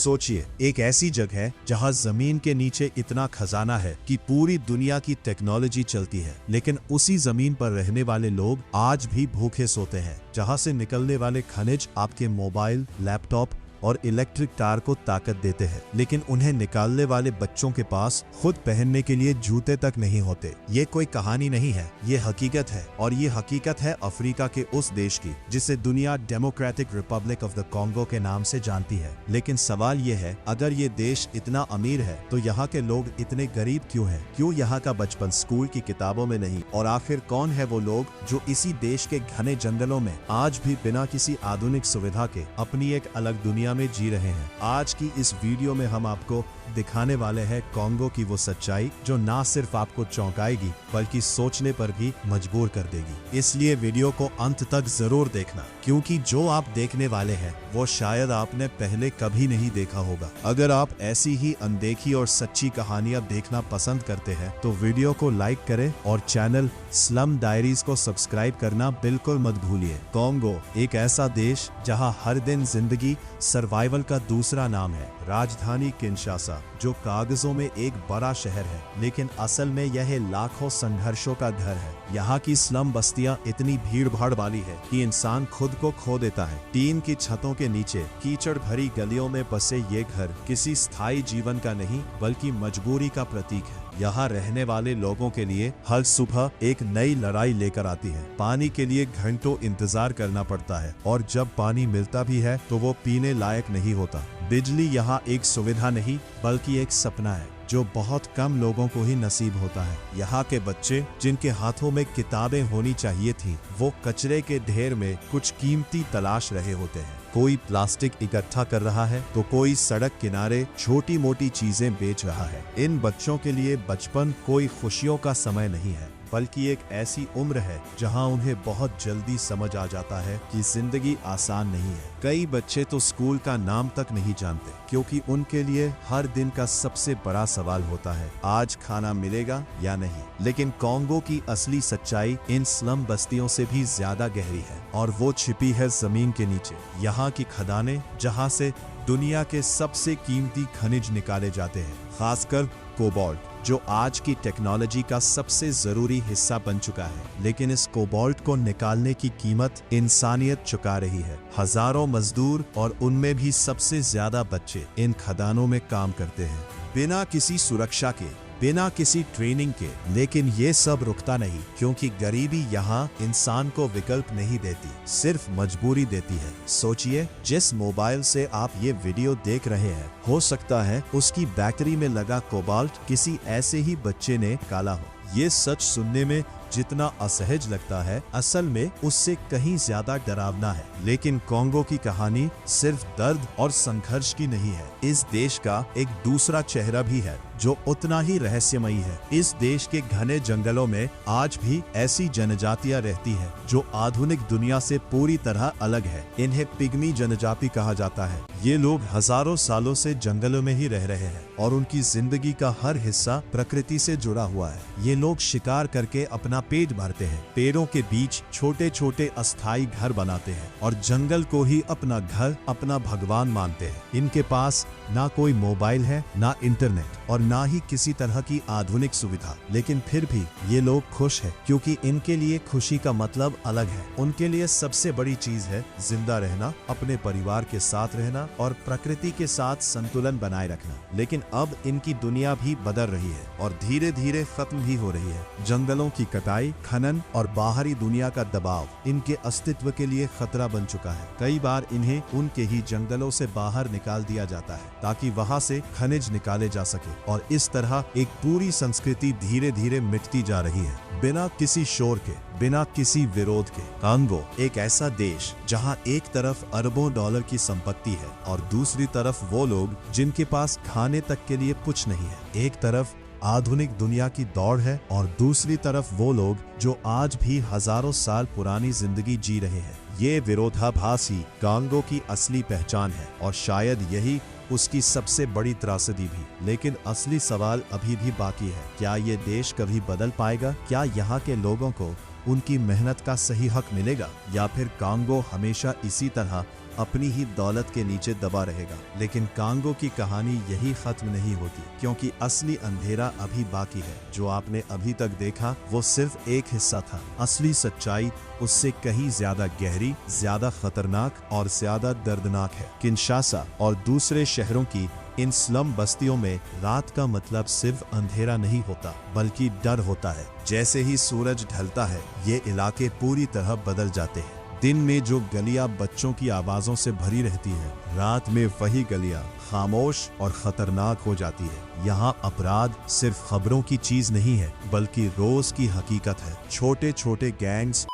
सोचिए, एक ऐसी जगह जहां जमीन के नीचे इतना खजाना है कि पूरी दुनिया की टेक्नोलॉजी चलती है, लेकिन उसी जमीन पर रहने वाले लोग आज भी भूखे सोते हैं। जहां से निकलने वाले खनिज आपके मोबाइल, लैपटॉप और इलेक्ट्रिक कार को ताकत देते हैं, लेकिन उन्हें निकालने वाले बच्चों के पास खुद पहनने के लिए जूते तक नहीं होते। ये कोई कहानी नहीं है, ये हकीकत है। और ये हकीकत है अफ्रीका के उस देश की जिसे दुनिया democratic Republic of the Congo के नाम से जानती है। लेकिन सवाल ये है, अगर ये देश इतना अमीर है तो यहाँ के लोग इतने गरीब क्यों हैं? क्यों यहाँ का बचपन स्कूल की किताबों में नहीं? और आखिर कौन है वो लोग जो इसी देश के घने जंगलों में आज भी बिना किसी आधुनिक सुविधा के अपनी एक अलग दुनिया में जी रहे हैं? आज की इस वीडियो में हम आपको दिखाने वाले हैं कॉन्गो की वो सच्चाई जो ना सिर्फ आपको चौंकाएगी बल्कि सोचने पर भी मजबूर कर देगी। इसलिए वीडियो को अंत तक जरूर देखना, क्योंकि जो आप देखने वाले हैं वो शायद आपने पहले कभी नहीं देखा होगा। अगर आप ऐसी ही अनदेखी और सच्ची कहानियां देखना पसंद करते हैं तो वीडियो को लाइक करें और चैनल स्लम डायरीज को सब्सक्राइब करना बिल्कुल मत भूलिए। कॉन्गो एक ऐसा देश जहां हर दिन जिंदगी सर्वाइवल का दूसरा नाम है। राजधानी किंशासा, जो कागजों में एक बड़ा शहर है, लेकिन असल में यह लाखों संघर्षों का घर है। यहाँ की स्लम बस्तियाँ इतनी भीड़ भाड़ वाली है कि इंसान खुद को खो देता है। टीन की छतों के नीचे कीचड़ भरी गलियों में बसे ये घर किसी स्थायी जीवन का नहीं बल्कि मजबूरी का प्रतीक है। यहाँ रहने वाले लोगों के लिए हर सुबह एक नई लड़ाई लेकर आती है। पानी के लिए घंटों इंतजार करना पड़ता है और जब पानी मिलता भी है तो वो पीने लायक नहीं होता। बिजली यहाँ एक सुविधा नहीं बल्कि एक सपना है जो बहुत कम लोगों को ही नसीब होता है। यहाँ के बच्चे जिनके हाथों में किताबें होनी चाहिए थी, वो कचरे के ढेर में कुछ कीमती तलाश रहे होते हैं। कोई प्लास्टिक इकट्ठा कर रहा है तो कोई सड़क किनारे छोटी मोटी चीजें बेच रहा है। इन बच्चों के लिए बचपन कोई खुशियों का समय नहीं है बल्कि एक ऐसी उम्र है जहां उन्हें बहुत जल्दी समझ आ जाता है कि जिंदगी आसान नहीं है। कई बच्चे तो स्कूल का नाम तक नहीं जानते क्योंकि उनके लिए हर दिन का सबसे बड़ा सवाल होता है, आज खाना मिलेगा या नहीं। लेकिन कॉन्गो की असली सच्चाई इन स्लम बस्तियों से भी ज्यादा गहरी है और वो छिपी है जमीन के नीचे। यहाँ की खदानें जहाँ से दुनिया के सबसे कीमती खनिज निकाले जाते हैं, खासकर कोबाल्ट, जो आज की टेक्नोलॉजी का सबसे जरूरी हिस्सा बन चुका है। लेकिन इस कोबाल्ट को निकालने की कीमत इंसानियत चुका रही है। हजारों मजदूर और उनमें भी सबसे ज्यादा बच्चे इन खदानों में काम करते हैं, बिना किसी सुरक्षा के, बिना किसी ट्रेनिंग के। लेकिन ये सब रुकता नहीं, क्योंकि गरीबी यहाँ इंसान को विकल्प नहीं देती, सिर्फ मजबूरी देती है। सोचिए, जिस मोबाइल से आप ये वीडियो देख रहे हैं, हो सकता है उसकी बैटरी में लगा कोबाल्ट किसी ऐसे ही बच्चे ने निकाला हो। ये सच सुनने में जितना असहज लगता है, असल में उससे कहीं ज्यादा डरावना है। लेकिन कॉन्गो की कहानी सिर्फ दर्द और संघर्ष की नहीं है। इस देश का एक दूसरा चेहरा भी है जो उतना ही रहस्यमयी है। इस देश के घने जंगलों में आज भी ऐसी जनजातियां रहती हैं जो आधुनिक दुनिया से पूरी तरह अलग है। इन्हें पिग्मी जनजाति कहा जाता है। ये लोग हजारों सालों से जंगलों में ही रह रहे हैं और उनकी जिंदगी का हर हिस्सा प्रकृति से जुड़ा हुआ है। ये लोग शिकार करके अपना पेट भरते हैं, पेड़ों के बीच छोटे छोटे अस्थायी घर बनाते हैं और जंगल को ही अपना घर, अपना भगवान मानते हैं। इनके पास ना कोई मोबाइल है, ना इंटरनेट और ना ही किसी तरह की आधुनिक सुविधा। लेकिन फिर भी ये लोग खुश हैं, क्योंकि इनके लिए खुशी का मतलब अलग है। उनके लिए सबसे बड़ी चीज है जिंदा रहना, अपने परिवार के साथ रहना और प्रकृति के साथ संतुलन बनाए रखना। लेकिन अब इनकी दुनिया भी बदल रही है और धीरे धीरे खत्म भी हो रही है। जंगलों की कटाई, खनन और बाहरी दुनिया का दबाव इनके अस्तित्व के लिए खतरा बन चुका है। कई बार इन्हें उनके ही जंगलों से बाहर निकाल दिया जाता है ताकि वहां से खनिज निकाले जा सके और इस तरह एक पूरी संस्कृति धीरे धीरे मिटती जा रही है, बिना किसी शोर के, बिना किसी विरोध के। कॉन्गो एक ऐसा देश जहां एक तरफ अरबों डॉलर की संपत्ति है और दूसरी तरफ वो लोग जिनके पास खाने तक के लिए कुछ नहीं है। एक तरफ आधुनिक दुनिया की दौड़ है और दूसरी तरफ वो लोग जो आज भी हजारों साल पुरानी जिंदगी जी रहे हैं। ये विरोधाभास ही कॉन्गो की असली पहचान है और शायद यही उसकी सबसे बड़ी त्रासदी भी। लेकिन असली सवाल अभी भी बाकी है, क्या ये देश कभी बदल पाएगा? क्या यहाँ के लोगों को उनकी मेहनत का सही हक मिलेगा, या फिर कॉन्गो हमेशा इसी तरह अपनी ही दौलत के नीचे दबा रहेगा। लेकिन कांगो की कहानी यही खत्म नहीं होती, क्योंकि असली अंधेरा अभी बाकी है। जो आपने अभी तक देखा वो सिर्फ एक हिस्सा था। असली सच्चाई उससे कहीं ज्यादा गहरी, ज्यादा खतरनाक और ज्यादा दर्दनाक है। किंशासा और दूसरे शहरों की इन स्लम बस्तियों में रात का मतलब सिर्फ अंधेरा नहीं होता, बल्कि डर होता है। जैसे ही सूरज ढलता है, ये इलाके पूरी तरह बदल जाते हैं। दिन में जो गलियां बच्चों की आवाजों से भरी रहती है, रात में वही गलियां खामोश और खतरनाक हो जाती है। यहाँ अपराध सिर्फ खबरों की चीज नहीं है, बल्कि रोज की हकीकत है। छोटे छोटे गैंग्स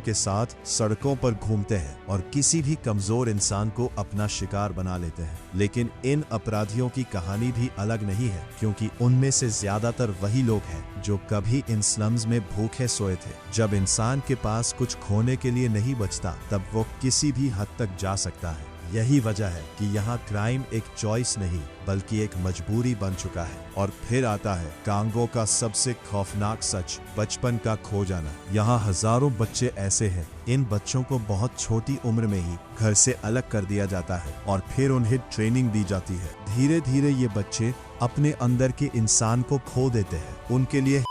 के साथ सड़कों पर घूमते हैं और किसी भी कमजोर इंसान को अपना शिकार बना लेते हैं। लेकिन इन अपराधियों की कहानी भी अलग नहीं है, क्योंकि उनमें से ज्यादातर वही लोग हैं जो कभी इन स्लम्स में भूखे सोए थे। जब इंसान के पास कुछ खोने के लिए नहीं बचता, तब वो किसी भी हद तक जा सकता है। यही वजह है कि यहाँ क्राइम एक चॉइस नहीं, बल्कि एक मजबूरी बन चुका है। और फिर आता है कांगो का सबसे खौफनाक सच, बचपन का खो जाना। यहाँ हजारों बच्चे ऐसे हैं, इन बच्चों को बहुत छोटी उम्र में ही घर से अलग कर दिया जाता है और फिर उन्हें ट्रेनिंग दी जाती है। धीरे धीरे ये बच्चे अपने अंदर के इंसान को खो देते हैं। उनके लिए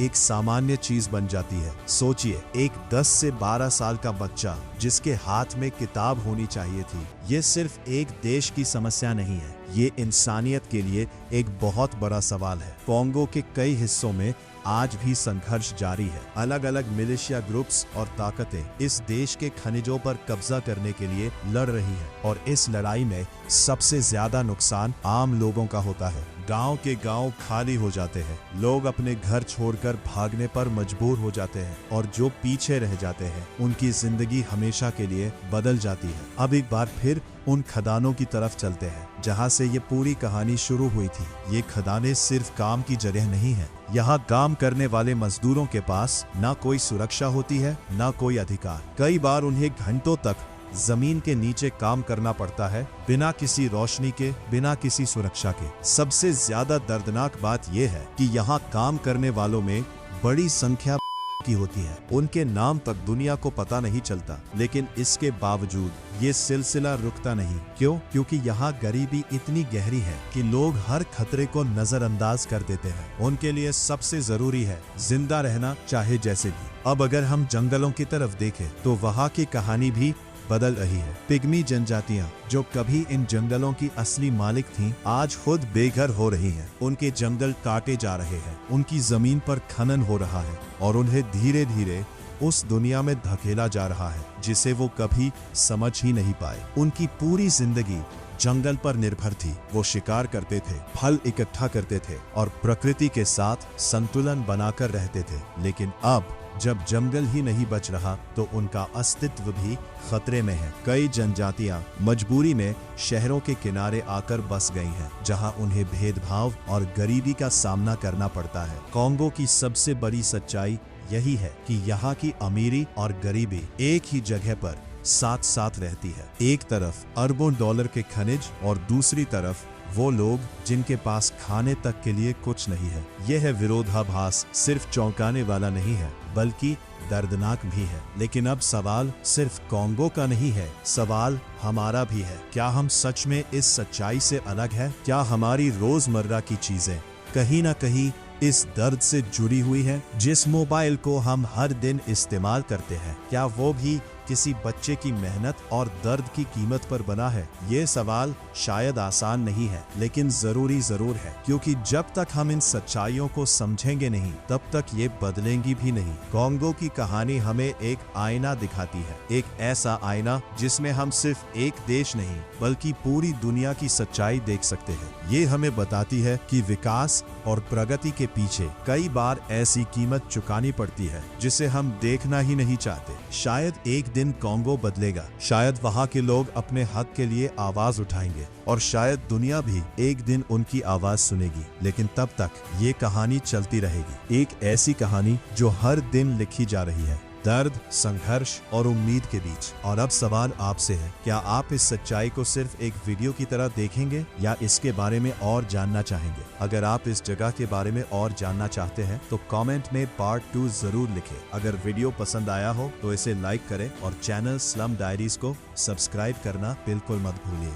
एक सामान्य चीज बन जाती है। सोचिए, एक 10 से 12 साल का बच्चा जिसके हाथ में किताब होनी चाहिए थी। ये सिर्फ एक देश की समस्या नहीं है, ये इंसानियत के लिए एक बहुत बड़ा सवाल है। कांगो के कई हिस्सों में आज भी संघर्ष जारी है। अलग अलग मिलिशिया ग्रुप्स और ताकतें इस देश के खनिजों पर कब्जा करने के लिए लड़ रही हैं, और इस लड़ाई में सबसे ज्यादा नुकसान आम लोगों का होता है। गांव के गांव खाली हो जाते हैं, लोग अपने घर छोड़कर भागने पर मजबूर हो जाते हैं, और जो पीछे रह जाते हैं उनकी जिंदगी हमेशा के लिए बदल जाती है। अब एक बार फिर उन खदानों की तरफ चलते हैं जहां से ये पूरी कहानी शुरू हुई थी। ये खदानें सिर्फ काम की जगह नहीं है। यहाँ काम करने वाले मजदूरों के पास ना कोई सुरक्षा होती है, ना कोई अधिकार। कई बार उन्हें घंटों तक जमीन के नीचे काम करना पड़ता है, बिना किसी रोशनी के, बिना किसी सुरक्षा के। सबसे ज्यादा दर्दनाक बात यह है कि यहाँ काम करने वालों में बड़ी संख्या की होती है। उनके नाम तक दुनिया को पता नहीं चलता, लेकिन इसके बावजूद ये सिलसिला रुकता नहीं। क्यों? क्योंकि यहाँ गरीबी इतनी गहरी है कि लोग हर खतरे को नजरअंदाज कर देते हैं। उनके लिए सबसे जरूरी है जिंदा रहना, चाहे जैसे भी। अब अगर हम जंगलों की तरफ देखें तो वहाँ की कहानी भी बदल रही है। पिग्मी जनजातियां जो कभी इन जंगलों की असली मालिक थीं, आज खुद बेघर हो रही हैं। उनके जंगल काटे जा रहे हैं, उनकी जमीन पर खनन हो रहा है, और उन्हें धीरे धीरे उस दुनिया में धकेला जा रहा है जिसे वो कभी समझ ही नहीं पाए। उनकी पूरी जिंदगी जंगल पर निर्भर थी। वो शिकार करते थे, फल इकट्ठा करते थे और प्रकृति के साथ संतुलन बनाकर रहते थे। लेकिन अब जब जंगल ही नहीं बच रहा, तो उनका अस्तित्व भी खतरे में है। कई जनजातियां मजबूरी में शहरों के किनारे आकर बस गई हैं, जहां उन्हें भेदभाव और गरीबी का सामना करना पड़ता है। कांगो की सबसे बड़ी सच्चाई यही है कि यहाँ की अमीरी और गरीबी एक ही जगह पर साथ साथ रहती है। एक तरफ अरबों डॉलर के खनिज और दूसरी तरफ वो लोग जिनके पास खाने तक के लिए कुछ नहीं है। यह विरोधाभास सिर्फ चौंकाने वाला नहीं है, बल्कि दर्दनाक भी है। लेकिन अब सवाल सिर्फ कांगो का नहीं है, सवाल हमारा भी है। क्या हम सच में इस सच्चाई से अलग हैं? क्या हमारी रोजमर्रा की चीजें कहीं ना कहीं इस दर्द से जुड़ी हुई है? जिस मोबाइल को हम हर दिन इस्तेमाल करते हैं, क्या वो भी किसी बच्चे की मेहनत और दर्द की कीमत पर बना है? ये सवाल शायद आसान नहीं है, लेकिन जरूरी जरूर है, क्योंकि जब तक हम इन सच्चाइयों को समझेंगे नहीं, तब तक ये बदलेंगी भी नहीं। कांगो की कहानी हमें एक आईना दिखाती है, एक ऐसा आईना जिसमें हम सिर्फ एक देश नहीं, बल्कि पूरी दुनिया की सच्चाई देख सकते हैं। ये हमें बताती है कि विकास और प्रगति के पीछे कई बार ऐसी कीमत चुकानी पड़ती है जिसे हम देखना ही नहीं चाहते। शायद एक दिन कांगो बदलेगा, शायद वहाँ के लोग अपने हक के लिए आवाज उठाएंगे, और शायद दुनिया भी एक दिन उनकी आवाज सुनेगी। लेकिन तब तक ये कहानी चलती रहेगी, एक ऐसी कहानी जो हर दिन लिखी जा रही है, दर्द, संघर्ष और उम्मीद के बीच। और अब सवाल आपसे है, क्या आप इस सच्चाई को सिर्फ एक वीडियो की तरह देखेंगे या इसके बारे में और जानना चाहेंगे? अगर आप इस जगह के बारे में और जानना चाहते हैं तो कमेंट में पार्ट 2 जरूर लिखें। अगर वीडियो पसंद आया हो तो इसे लाइक करें और चैनल स्लम डायरीज को सब्सक्राइब करना बिल्कुल मत भूलिए।